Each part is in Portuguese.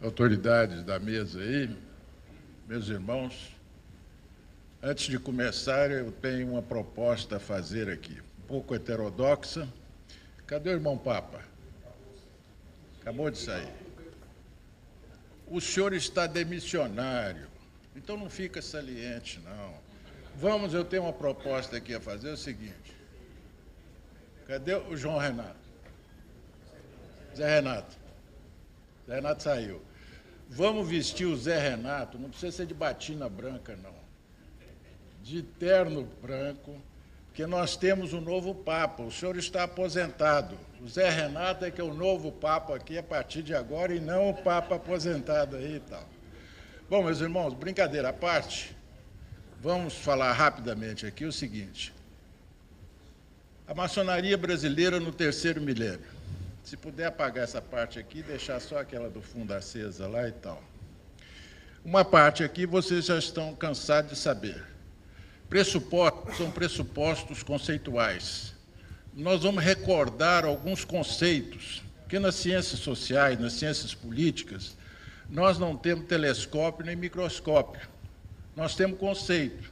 autoridades da mesa aí, meus irmãos, antes de começar, eu tenho uma proposta a fazer aqui, um pouco heterodoxa. Cadê o irmão Papa? Acabou de sair. O senhor está demissionário, então não fica saliente, não. Vamos, eu tenho uma proposta aqui a fazer, é o seguinte. Cadê o João Renato? Zé Renato. Zé Renato saiu. Vamos vestir o Zé Renato, não precisa ser de batina branca, não. De terno branco, porque nós temos um novo Papa. O senhor está aposentado. O Zé Renato é que é o novo Papa aqui a partir de agora e não o Papa aposentado aí e tal. Bom, meus irmãos, brincadeira à parte, vamos falar rapidamente aqui o seguinte. A maçonaria brasileira no terceiro milênio. Se puder apagar essa parte aqui, deixar só aquela do fundo acesa lá e tal. Uma parte aqui vocês já estão cansados de saber. Pressupostos são pressupostos conceituais. Nós vamos recordar alguns conceitos, porque nas ciências sociais, nas ciências políticas, nós não temos telescópio nem microscópio. Nós temos conceito.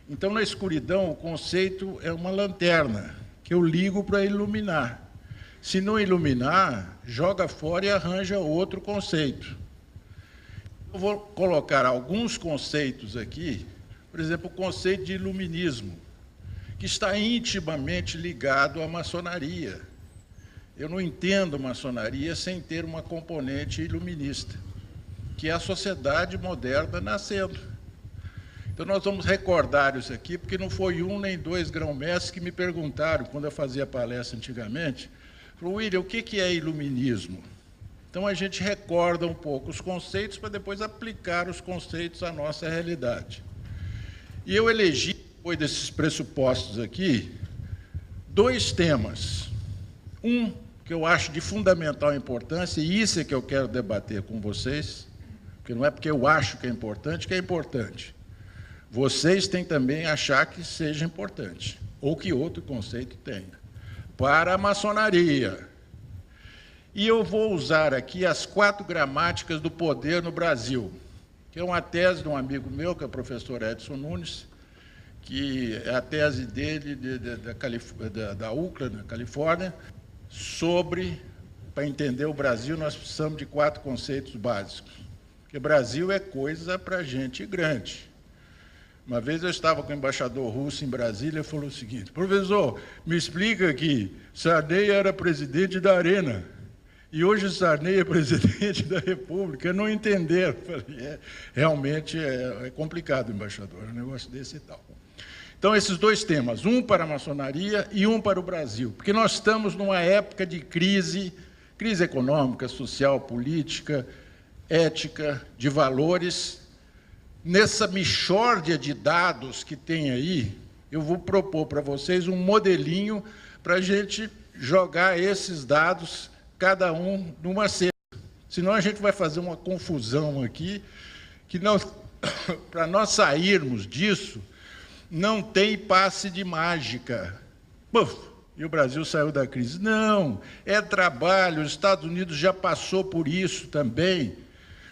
Então, na escuridão, o conceito é uma lanterna que eu ligo para iluminar. Se não iluminar, joga fora e arranja outro conceito. Eu vou colocar alguns conceitos aqui, por exemplo, o conceito de iluminismo, que está intimamente ligado à maçonaria. Eu não entendo maçonaria sem ter uma componente iluminista, que é a sociedade moderna nascendo. Então, nós vamos recordar isso aqui, porque não foi um nem dois grão-mestres que me perguntaram, quando eu fazia palestra antigamente, falou, William, o que é iluminismo? Então, a gente recorda um pouco os conceitos para depois aplicar os conceitos à nossa realidade. E eu elegi, depois desses pressupostos aqui, dois temas. Um que eu acho de fundamental importância, e isso é que eu quero debater com vocês, porque não é porque eu acho que é importante. Vocês têm também achar que seja importante, ou que outro conceito tenha, para a maçonaria. E eu vou usar aqui as 4 gramáticas do poder no Brasil, que é uma tese de um amigo meu, que é o professor Edson Nunes, que é a tese dele da UCLA, na Califórnia, sobre, para entender o Brasil, nós precisamos de 4 conceitos básicos. Porque Brasil é coisa para gente grande. Uma vez eu estava com o embaixador russo em Brasília e falou o seguinte, professor, me explica que Sarney era presidente da Arena e hoje Sarney é presidente da República. Não entenderam. Eu falei, realmente é complicado, embaixador, um negócio desse e tal. Então, esses dois temas, um para a maçonaria e um para o Brasil, porque nós estamos numa época de crise econômica, social, política, ética, de valores. Nessa mixórdia de dados que tem aí, eu vou propor para vocês um modelinho para a gente jogar esses dados, cada um numa cesta. Senão a gente vai fazer uma confusão aqui, que para nós sairmos disso, não tem passe de mágica. Puf, e o Brasil saiu da crise. Não, é trabalho, os Estados Unidos já passou por isso também.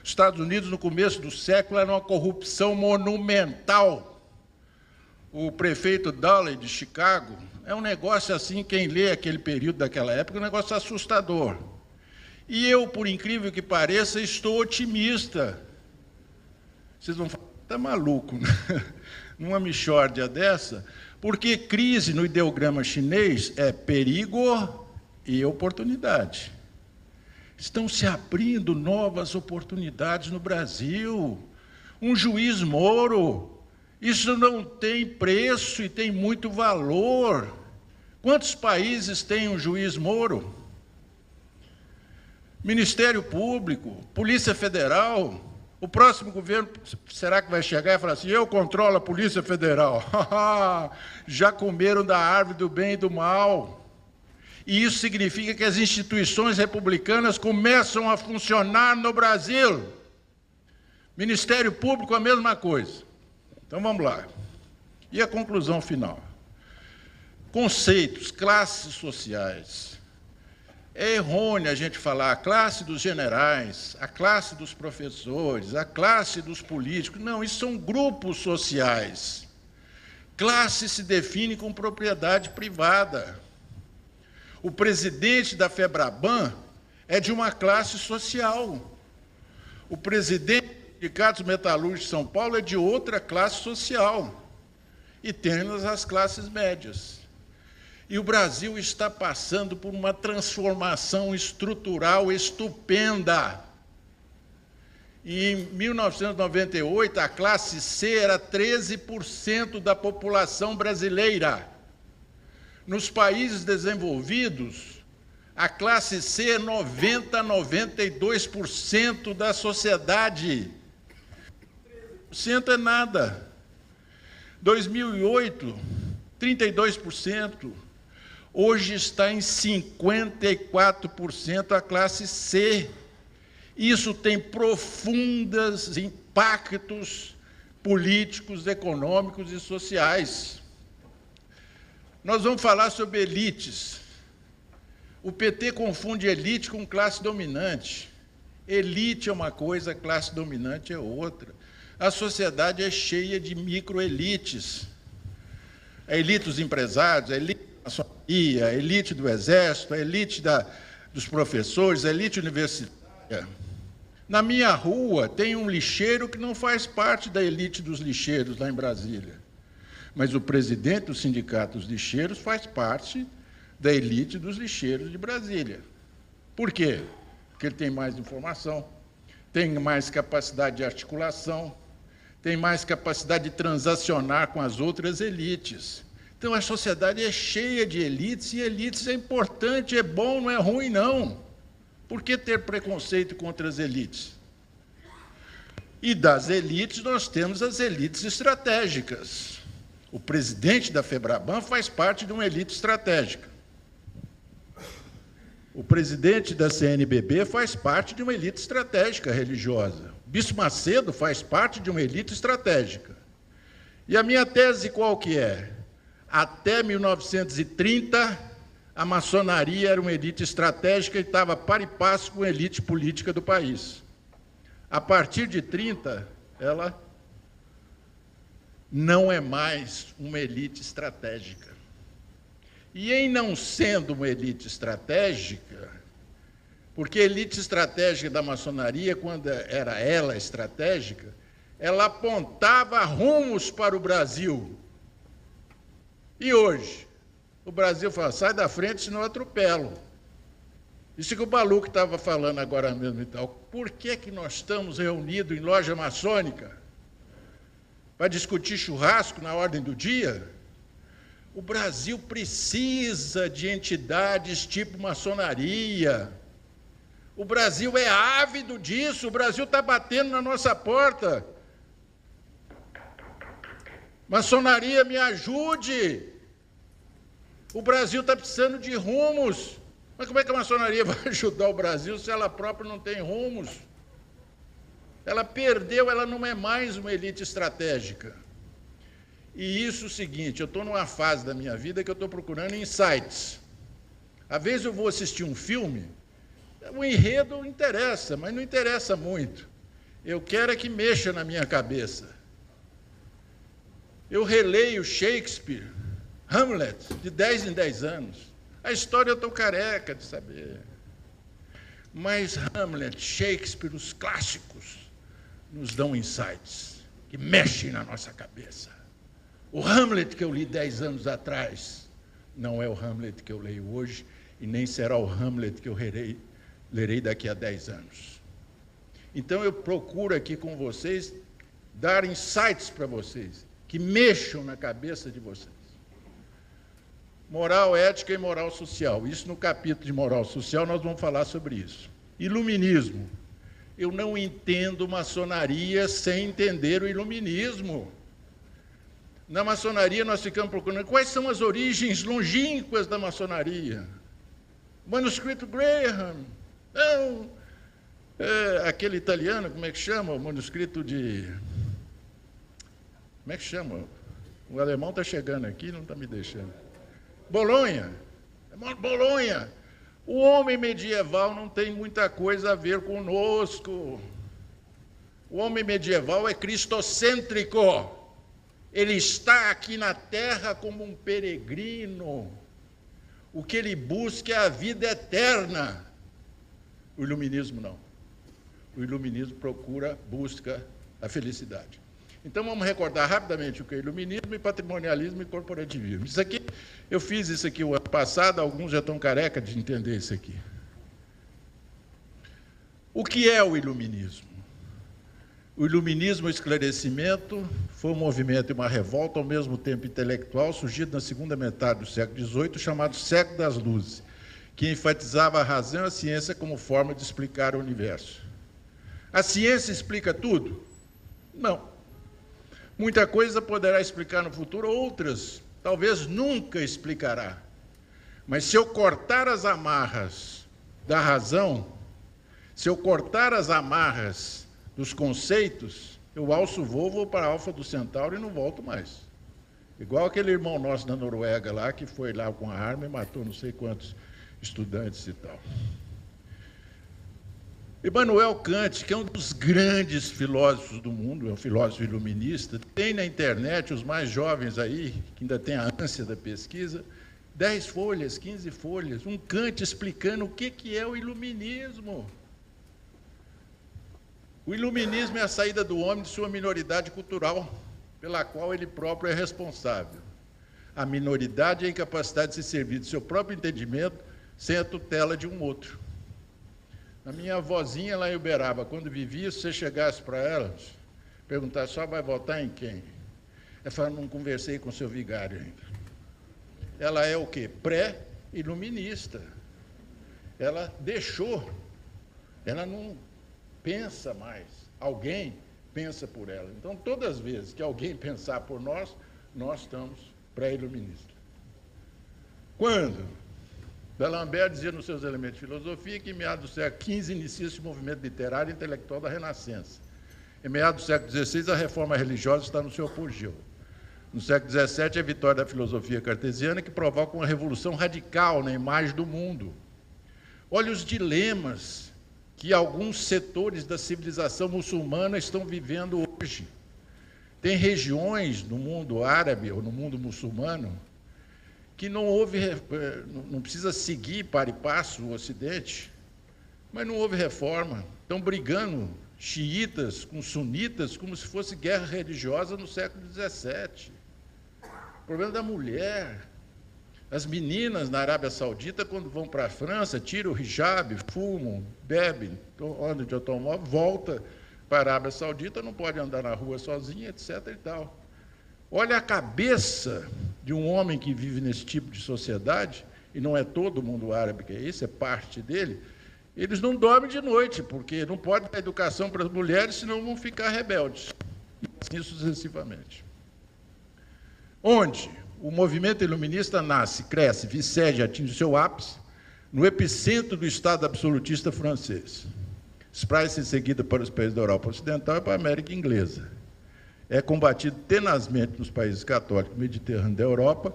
Os Estados Unidos, no começo do século, era uma corrupção monumental. O prefeito Dowley, de Chicago, é um negócio assim, quem lê aquele período daquela época, é um negócio assustador. E eu, por incrível que pareça, estou otimista. Vocês vão falar, está maluco, né? Numa mixórdia dessa, porque crise no ideograma chinês é perigo e oportunidade. Estão se abrindo novas oportunidades no Brasil. Um juiz Moro, isso não tem preço e tem muito valor. Quantos países têm um juiz Moro? Ministério Público, Polícia Federal. O próximo governo, será que vai chegar e falar assim, eu controlo a Polícia Federal? Já comeram da árvore do bem e do mal. E isso significa que as instituições republicanas começam a funcionar no Brasil. Ministério Público, a mesma coisa. Então, vamos lá. E a conclusão final? Conceitos, classes sociais. É errôneo a gente falar a classe dos generais, a classe dos professores, a classe dos políticos. Não, isso são grupos sociais. Classe se define com propriedade privada. O presidente da FEBRABAN é de uma classe social. O presidente do Sindicato Metalúrgicos de São Paulo é de outra classe social. E temos as classes médias. E o Brasil está passando por uma transformação estrutural estupenda. E em 1998, a classe C era 13% da população brasileira. Nos países desenvolvidos, a classe C é 92% da sociedade. 13% é nada. 2008, 32%. Hoje está em 54% a classe C. Isso tem profundos impactos políticos, econômicos e sociais. Nós vamos falar sobre elites. O PT confunde elite com classe dominante. Elite é uma coisa, classe dominante é outra. A sociedade é cheia de microelites. A elite dos empresários, a elite da maçonaria, a elite do exército, a elite dos professores, a elite universitária. Na minha rua tem um lixeiro que não faz parte da elite dos lixeiros lá em Brasília. Mas o presidente do Sindicato dos Lixeiros faz parte da elite dos lixeiros de Brasília. Por quê? Porque ele tem mais informação, tem mais capacidade de articulação, tem mais capacidade de transacionar com as outras elites. Então, a sociedade é cheia de elites, e elites é importante, é bom, não é ruim, não. Por que ter preconceito contra as elites? E das elites, nós temos as elites estratégicas. O presidente da FEBRABAN faz parte de uma elite estratégica. O presidente da CNBB faz parte de uma elite estratégica religiosa. O Bispo Macedo faz parte de uma elite estratégica. E a minha tese qual que é? Até 1930, a maçonaria era uma elite estratégica e estava par e passo com a elite política do país. A partir de 30, ela não é mais uma elite estratégica. E em não sendo uma elite estratégica, porque a elite estratégica da maçonaria, quando era ela estratégica, ela apontava rumos para o Brasil. E hoje, o Brasil fala, sai da frente, senão eu atropelo. Isso que o Baluco estava falando agora mesmo e tal. Por que nós estamos reunidos em loja maçônica? Para discutir churrasco na ordem do dia? O Brasil precisa de entidades tipo maçonaria. O Brasil é ávido disso, o Brasil está batendo na nossa porta. Maçonaria, me ajude. O Brasil está precisando de rumos. Mas como é que a maçonaria vai ajudar o Brasil se ela própria não tem rumos? Ela perdeu, ela não é mais uma elite estratégica. E isso é o seguinte, eu estou numa fase da minha vida que eu estou procurando insights. Às vezes eu vou assistir um filme, o enredo interessa, mas não interessa muito. Eu quero é que mexa na minha cabeça. Eu releio Shakespeare, Hamlet, de 10 em 10 anos. A história eu estou careca de saber. Mas Hamlet, Shakespeare, os clássicos, nos dão insights que mexem na nossa cabeça. O Hamlet que eu li 10 anos atrás não é o Hamlet que eu leio hoje e nem será o Hamlet que eu lerei daqui a 10 anos. Então, eu procuro aqui com vocês dar insights para vocês, que mexam na cabeça de vocês. Moral, ética e moral social. Isso no capítulo de moral social nós vamos falar sobre isso. Iluminismo. Eu não entendo maçonaria sem entender o iluminismo. Na maçonaria nós ficamos procurando quais são as origens longínquas da maçonaria. Manuscrito Graham. Não, aquele italiano, como é que chama? O manuscrito de... Como é que chama? O alemão está chegando aqui e não está me deixando. Bolonha. Bolonha. O homem medieval não tem muita coisa a ver conosco. O homem medieval é cristocêntrico. Ele está aqui na Terra como um peregrino. O que ele busca é a vida eterna. O iluminismo não. O iluminismo busca a felicidade. Então vamos recordar rapidamente o que é iluminismo e patrimonialismo e corporativismo. Isso aqui, eu fiz isso aqui o ano passado, alguns já estão careca de entender isso aqui. O que é o iluminismo? O iluminismo, o esclarecimento, foi um movimento e uma revolta ao mesmo tempo intelectual, surgido na segunda metade do século XVIII, chamado Século das Luzes, que enfatizava a razão e a ciência como forma de explicar o universo. A ciência explica tudo? Não. Muita coisa poderá explicar no futuro, outras talvez nunca explicará. Mas se eu cortar as amarras da razão, se eu cortar as amarras dos conceitos, eu alço voo para a Alfa do Centauro e não volto mais. Igual aquele irmão nosso da Noruega lá, que foi lá com a arma e matou não sei quantos estudantes e tal. Immanuel Kant, que é um dos grandes filósofos do mundo, é um filósofo iluminista, tem na internet, os mais jovens aí, que ainda têm a ânsia da pesquisa, 10 folhas, 15 folhas, um Kant explicando o que é o iluminismo. O iluminismo é a saída do homem de sua minoridade cultural, pela qual ele próprio é responsável. A minoridade é a incapacidade de se servir do seu próprio entendimento sem a tutela de um outro. A minha avózinha lá em Uberaba, quando vivia, se você chegasse para ela, perguntasse, só vai votar em quem? Ela falou, não conversei com o seu vigário ainda. Ela é o quê? Pré-iluminista. Ela deixou, ela não pensa mais, alguém pensa por ela. Então, todas as vezes que alguém pensar por nós, nós estamos pré-iluministas. Quando? D'Alembert dizia nos seus elementos de filosofia que em meados do século XV inicia-se o movimento literário e intelectual da Renascença. Em meados do século XVI, a reforma religiosa está no seu apogeu. No século XVII, a vitória da filosofia cartesiana que provoca uma revolução radical na imagem do mundo. Olha os dilemas que alguns setores da civilização muçulmana estão vivendo hoje. Tem regiões no mundo árabe ou no mundo muçulmano que não precisa seguir para e passo o Ocidente, mas não houve reforma. Estão brigando xiitas com sunitas como se fosse guerra religiosa no século XVII. O problema da mulher. As meninas na Arábia Saudita, quando vão para a França, tiram o hijab, fumam, bebem, andam de automóvel, volta para a Arábia Saudita, não pode andar na rua sozinha, etc. e tal. Olha a cabeça de um homem que vive nesse tipo de sociedade, e não é todo mundo árabe que é isso, é parte dele, eles não dormem de noite, porque não pode dar educação para as mulheres, senão vão ficar rebeldes, e assim sucessivamente. Onde o movimento iluminista nasce, cresce, vicege, atinge o seu ápice, no epicentro do Estado absolutista francês. Espraia-se em seguida para os países da Europa Ocidental e para a América Inglesa. É combatido tenazmente nos países católicos mediterrâneos da Europa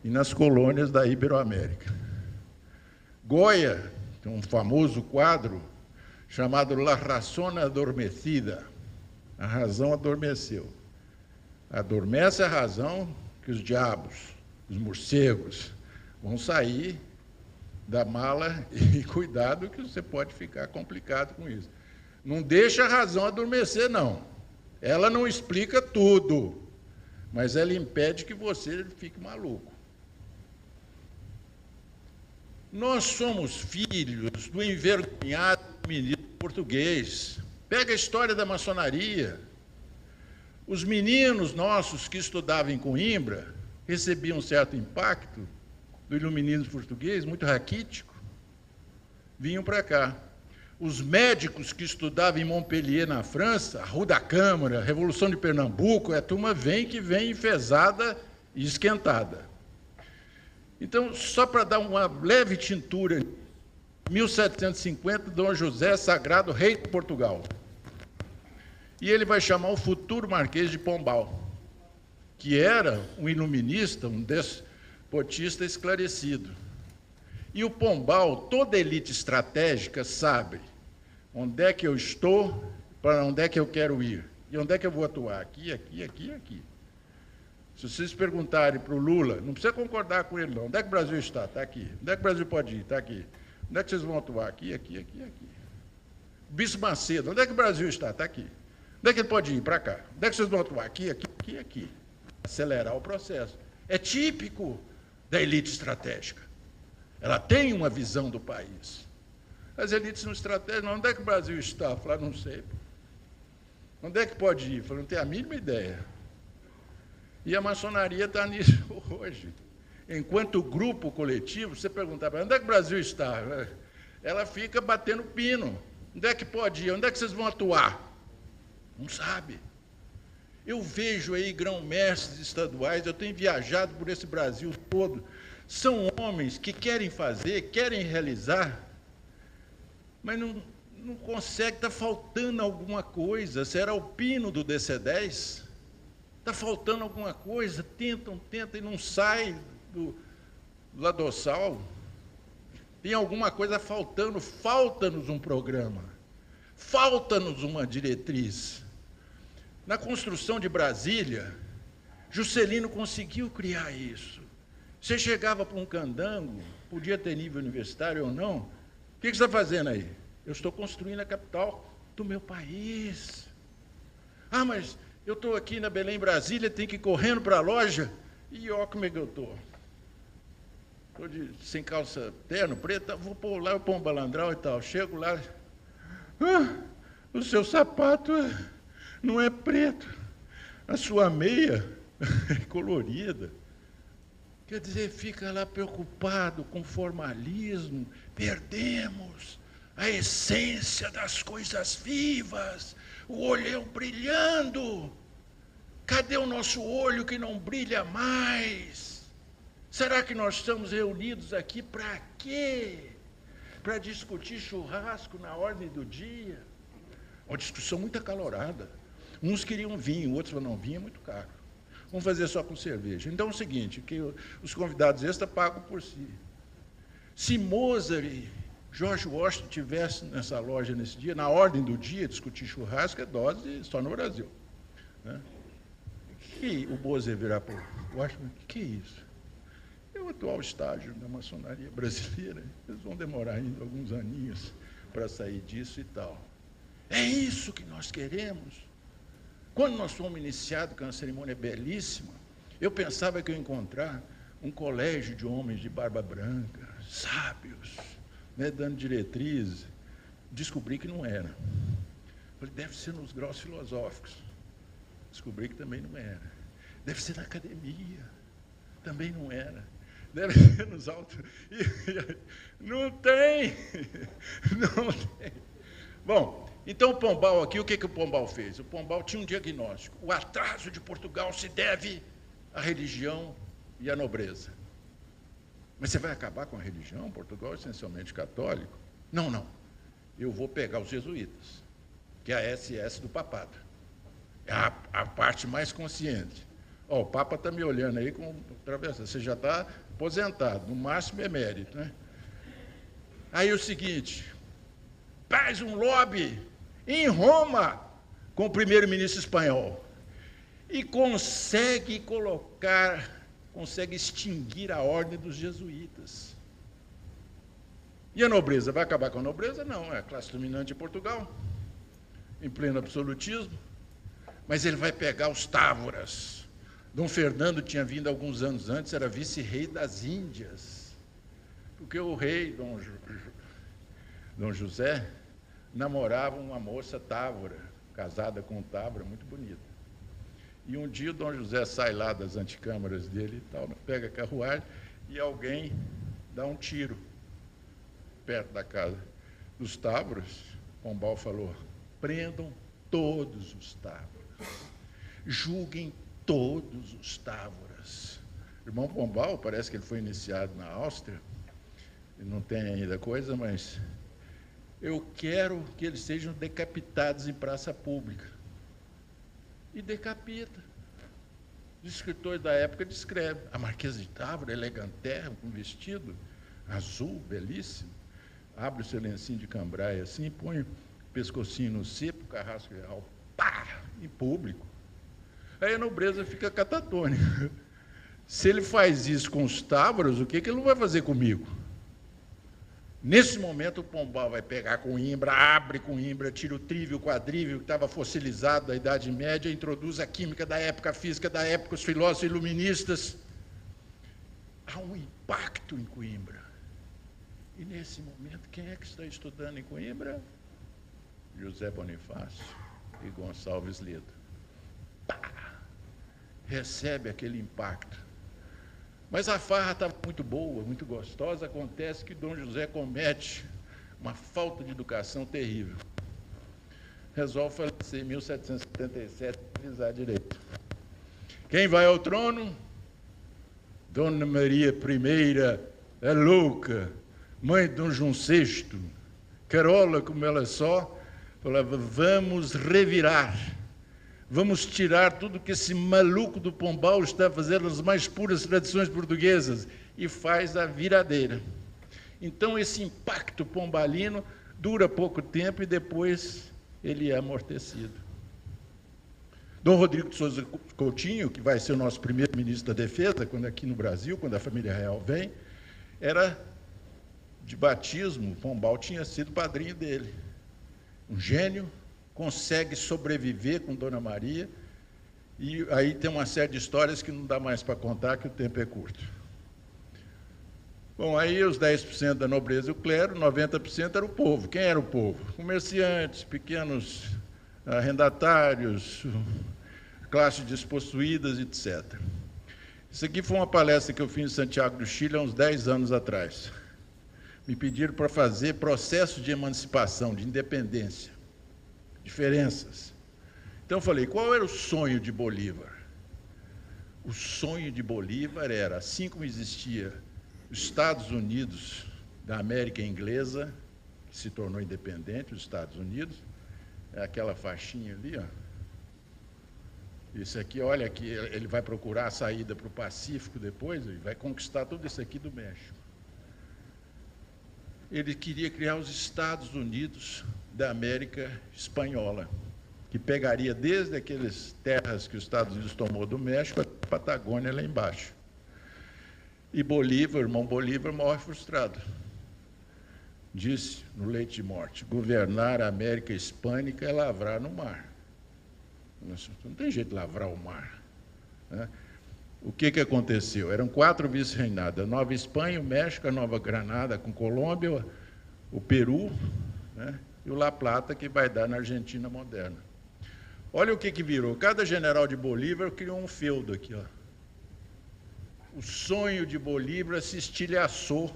e nas colônias da Iberoamérica. Goya tem um famoso quadro chamado La Razón Adormecida. A razão adormeceu. Adormece a razão que os diabos, os morcegos, vão sair da mala e cuidado que você pode ficar complicado com isso. Não deixa a razão adormecer, não. Ela não explica tudo, mas ela impede que você fique maluco. Nós somos filhos do envergonhado ministro português. Pega a história da maçonaria. Os meninos nossos que estudavam em Coimbra recebiam um certo impacto do iluminismo português, muito raquítico, vinham para cá. Os médicos que estudavam em Montpellier, na França, a Rua da Câmara, a Revolução de Pernambuco, a turma vem enfesada e esquentada. Então, só para dar uma leve tintura, em 1750, Dom José é sagrado rei de Portugal. E ele vai chamar o futuro Marquês de Pombal, que era um iluminista, um despotista esclarecido. E o Pombal, toda elite estratégica sabe onde é que eu estou, para onde é que eu quero ir, e onde é que eu vou atuar, aqui, aqui, aqui, aqui. Se vocês perguntarem para o Lula, não precisa concordar com ele, não. Onde é que o Brasil está? Está aqui. Onde é que o Brasil pode ir? Está aqui. Onde é que vocês vão atuar? Aqui, aqui, aqui, aqui. Bispo Macedo, onde é que o Brasil está? Está aqui. Onde é que ele pode ir? Para cá. Onde é que vocês vão atuar? Aqui, aqui, aqui, aqui. Acelerar o processo. É típico da elite estratégica. Ela tem uma visão do país. As elites não estratégicas, onde é que o Brasil está? Eu falei, não sei. Onde é que pode ir? Eu falei, não tenho a mínima ideia. E a maçonaria está nisso hoje. Enquanto grupo coletivo, você perguntar para ela, onde é que o Brasil está? Ela fica batendo pino. Onde é que pode ir? Onde é que vocês vão atuar? Não sabe. Eu vejo aí grão-mestres estaduais, eu tenho viajado por esse Brasil todo, são homens que querem fazer, querem realizar, mas não conseguem, está faltando alguma coisa. Será o pino do DC-10? Está faltando alguma coisa, tentam e não sai do adoçal. Tem alguma coisa faltando, falta-nos um programa, falta-nos uma diretriz. Na construção de Brasília, Juscelino conseguiu criar isso. Você chegava para um candango, podia ter nível universitário ou não, o que você está fazendo aí? Eu estou construindo a capital do meu país. Ah, mas eu estou aqui na Belém, Brasília, tenho que ir correndo para a loja, e olha como é que eu estou. Estou sem calça terno, preta, vou pôr lá, eu pôr um balandral e tal. Chego lá, o seu sapato não é preto, a sua meia é colorida. Quer dizer, fica lá preocupado com formalismo, perdemos a essência das coisas vivas, o olhão brilhando. Cadê o nosso olho que não brilha mais? Será que nós estamos reunidos aqui para quê? Para discutir churrasco na ordem do dia? Uma discussão muito acalorada. Uns queriam vinho, outros falaram, não, vinho é muito caro. Vamos fazer só com cerveja. Então é o seguinte, que os convidados extra pagam por si. Se Mozart e George Washington tivessem nessa loja nesse dia, na ordem do dia, discutir churrasco é dose só no Brasil. Né? E o Mozart virar para o Washington, o que é isso? É o atual estágio da maçonaria brasileira. Eles vão demorar ainda alguns aninhos para sair disso e tal. É isso que nós queremos. Quando nós fomos iniciados com uma cerimônia belíssima, eu pensava que eu ia encontrar um colégio de homens de barba branca, sábios, né, dando diretrizes. Descobri que não era. Falei, deve ser nos graus filosóficos. Descobri que também não era. Deve ser na academia. Também não era. Deve ser nos altos. Não tem! Não tem. Bom, então o Pombal aqui, o que o Pombal fez? O Pombal tinha um diagnóstico. O atraso de Portugal se deve à religião e à nobreza. Mas você vai acabar com a religião? Portugal é essencialmente católico. Não, não. Eu vou pegar os jesuítas, que é a SS do papado. É a parte mais consciente. Ó, o Papa está me olhando aí com travessa. Você já está aposentado, no máximo emérito, né? Aí o seguinte, faz um lobby em Roma com o primeiro-ministro espanhol e consegue extinguir a ordem dos jesuítas. E a nobreza? Vai acabar com a nobreza? Não, é a classe dominante de Portugal, em pleno absolutismo, mas ele vai pegar os távoras. Dom Fernando tinha vindo alguns anos antes, era vice-rei das Índias, porque o rei, Dom José, namorava uma moça távora, casada com um távora, muito bonita. E um dia o Dom José sai lá das antecâmaras dele e tal, pega a carruagem e alguém dá um tiro perto da casa dos távoras. Pombal falou, prendam todos os távoras, julguem todos os távoras. O irmão Pombal, parece que ele foi iniciado na Áustria, ele não tem ainda coisa, mas eu quero que eles sejam decapitados em praça pública. E decapita. Os escritores da época descrevem. A Marquesa de Távora, elegantérrima, com vestido, azul, belíssimo, abre o seu lencinho de cambraia assim, põe o pescocinho no cepo, o carrasco real, pá, em público. Aí a nobreza fica catatônica. Se ele faz isso com os távoros, o que ele não vai fazer comigo? Nesse momento, o pombal vai pegar Coimbra, abre Coimbra, tira o trívio, o quadrívio, que estava fossilizado da Idade Média, introduz a química da época, a física da época, os filósofos iluministas. Há um impacto em Coimbra. E, nesse momento, quem é que está estudando em Coimbra? José Bonifácio e Gonçalves Leda. Pá! Recebe aquele impacto. Mas a farra estava muito boa, muito gostosa, acontece que Dom José comete uma falta de educação terrível. Resolve falecer em 1777, avisar direito. Quem vai ao trono? Dona Maria I, a louca, mãe de Dom João VI, carola como ela só, falava, vamos revirar. Vamos tirar tudo que esse maluco do Pombal está fazendo nas mais puras tradições portuguesas, e faz a viradeira. Então, esse impacto pombalino dura pouco tempo e depois ele é amortecido. Dom Rodrigo de Souza Coutinho, que vai ser o nosso primeiro ministro da Defesa, quando aqui no Brasil, quando a família real vem, era de batismo, o Pombal tinha sido padrinho dele. Um gênio, consegue sobreviver com Dona Maria, e aí tem uma série de histórias que não dá mais para contar, que o tempo é curto. Bom, aí os 10% da nobreza e o clero, 90% era o povo. Quem era o povo? Comerciantes, pequenos arrendatários, classes despossuídas, etc. Isso aqui foi uma palestra que eu fiz em Santiago do Chile há uns 10 anos atrás. Me pediram para fazer processo de emancipação, de independência. Diferenças. Então eu falei, qual era o sonho de Bolívar? O sonho de Bolívar era, assim como existia os Estados Unidos da América Inglesa, que se tornou independente, os Estados Unidos, é aquela faixinha ali, ó. Isso aqui, olha, aqui, ele vai procurar a saída para o Pacífico depois, e vai conquistar tudo isso aqui do México. Ele queria criar os Estados Unidos da América Espanhola, que pegaria desde aquelas terras que os Estados Unidos tomou do México até a Patagônia lá embaixo. E Bolívar, irmão Bolívar, morre frustrado. Disse no leito de morte, governar a América Hispânica é lavrar no mar. Não tem jeito de lavrar o mar, né? O que aconteceu? Eram 4 vice-reinados, a Nova Espanha, o México, a Nova Granada com Colômbia, o Peru, né? E o La Plata, que vai dar na Argentina moderna. Olha o que virou. Cada general de Bolívar criou um feudo aqui, ó. O sonho de Bolívar se estilhaçou,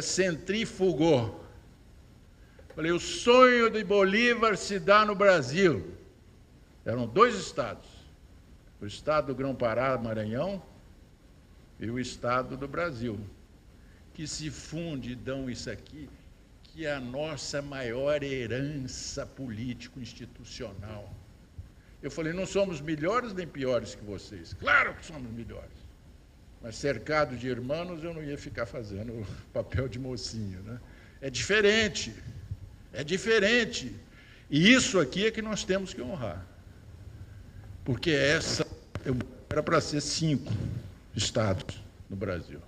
centrifugou. Falei, o sonho de Bolívar se dá no Brasil. Eram 2 estados, o estado do Grão-Pará, Maranhão, e o estado do Brasil, que se funde e dão isso aqui, que é a nossa maior herança político-institucional. Eu falei, não somos melhores nem piores que vocês. Claro que somos melhores. Mas cercado de irmãos, eu não ia ficar fazendo o papel de mocinho, né? É diferente. É diferente. E isso aqui é que nós temos que honrar. Porque essa era para ser 5 estados no Brasil.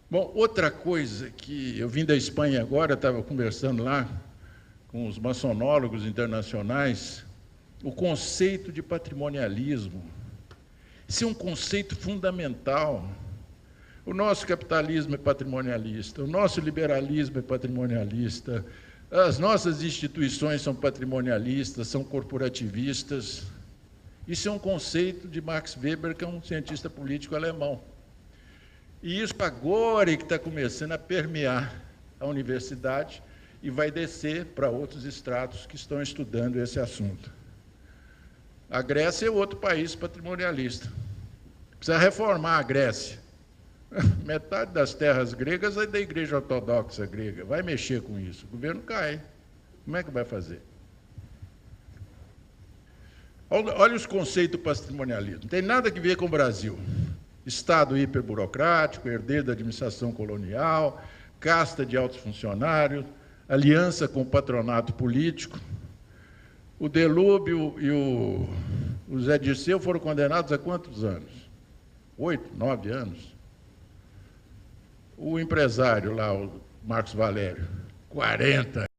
Bom, outra coisa que eu vim da Espanha agora, estava conversando lá com os maçonólogos internacionais, o conceito de patrimonialismo. Isso é um conceito fundamental. O nosso capitalismo é patrimonialista, o nosso liberalismo é patrimonialista, as nossas instituições são patrimonialistas, são corporativistas. Isso é um conceito de Max Weber, que é um cientista político alemão. E isso agora é que está começando a permear a universidade e vai descer para outros estratos que estão estudando esse assunto. A Grécia é outro país patrimonialista. Precisa reformar a Grécia. Metade das terras gregas é da Igreja Ortodoxa grega. Vai mexer com isso. O governo cai. Como é que vai fazer? Olha os conceitos do patrimonialismo. Não tem nada a ver com o Brasil. Estado hiperburocrático, herdeiro da administração colonial, casta de altos funcionários, aliança com o patronato político. O Delúbio e o Zé Dirceu foram condenados a quantos anos? 8, 9 anos. O empresário lá, o Marcos Valério, 40 anos.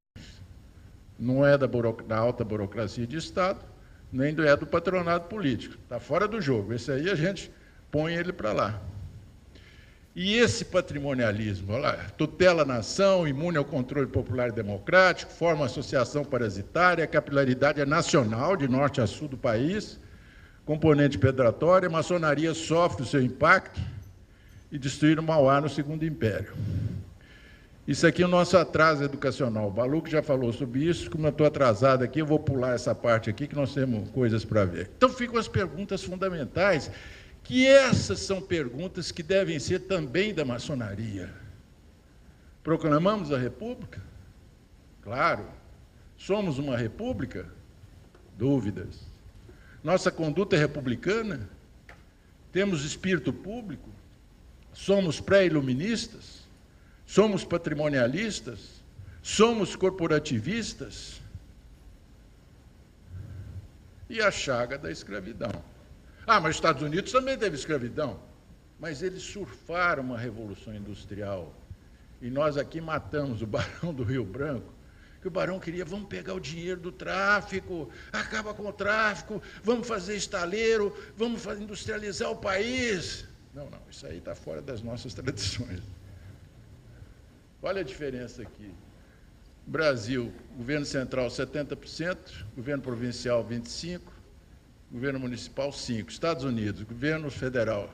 Não é da alta burocracia de Estado, nem é do patronato político. Está fora do jogo. Esse aí a gente põe ele para lá. E esse patrimonialismo, olha lá, tutela a nação, imune ao controle popular e democrático, forma associação parasitária, a capilaridade é nacional, de norte a sul do país, componente pedratória, a maçonaria sofre o seu impacto e destruir o Mauá no Segundo Império. Isso aqui é o nosso atraso educacional. O Baluch já falou sobre isso, como eu estou atrasado aqui, eu vou pular essa parte aqui, que nós temos coisas para ver. Então ficam as perguntas fundamentais, que essas são perguntas que devem ser também da maçonaria. Proclamamos a República? Claro. Somos uma república? Dúvidas. Nossa conduta é republicana? Temos espírito público? Somos pré-iluministas? Somos patrimonialistas? Somos corporativistas? E a chaga da escravidão. Ah, mas os Estados Unidos também teve escravidão. Mas eles surfaram uma revolução industrial. E nós aqui matamos o Barão do Rio Branco, que o Barão queria, vamos pegar o dinheiro do tráfico, acaba com o tráfico, vamos fazer estaleiro, vamos industrializar o país. Não, isso aí está fora das nossas tradições. Olha a diferença aqui. Brasil, governo central 70%, governo provincial 25%, governo municipal 5%. Estados Unidos, governo federal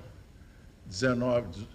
19%,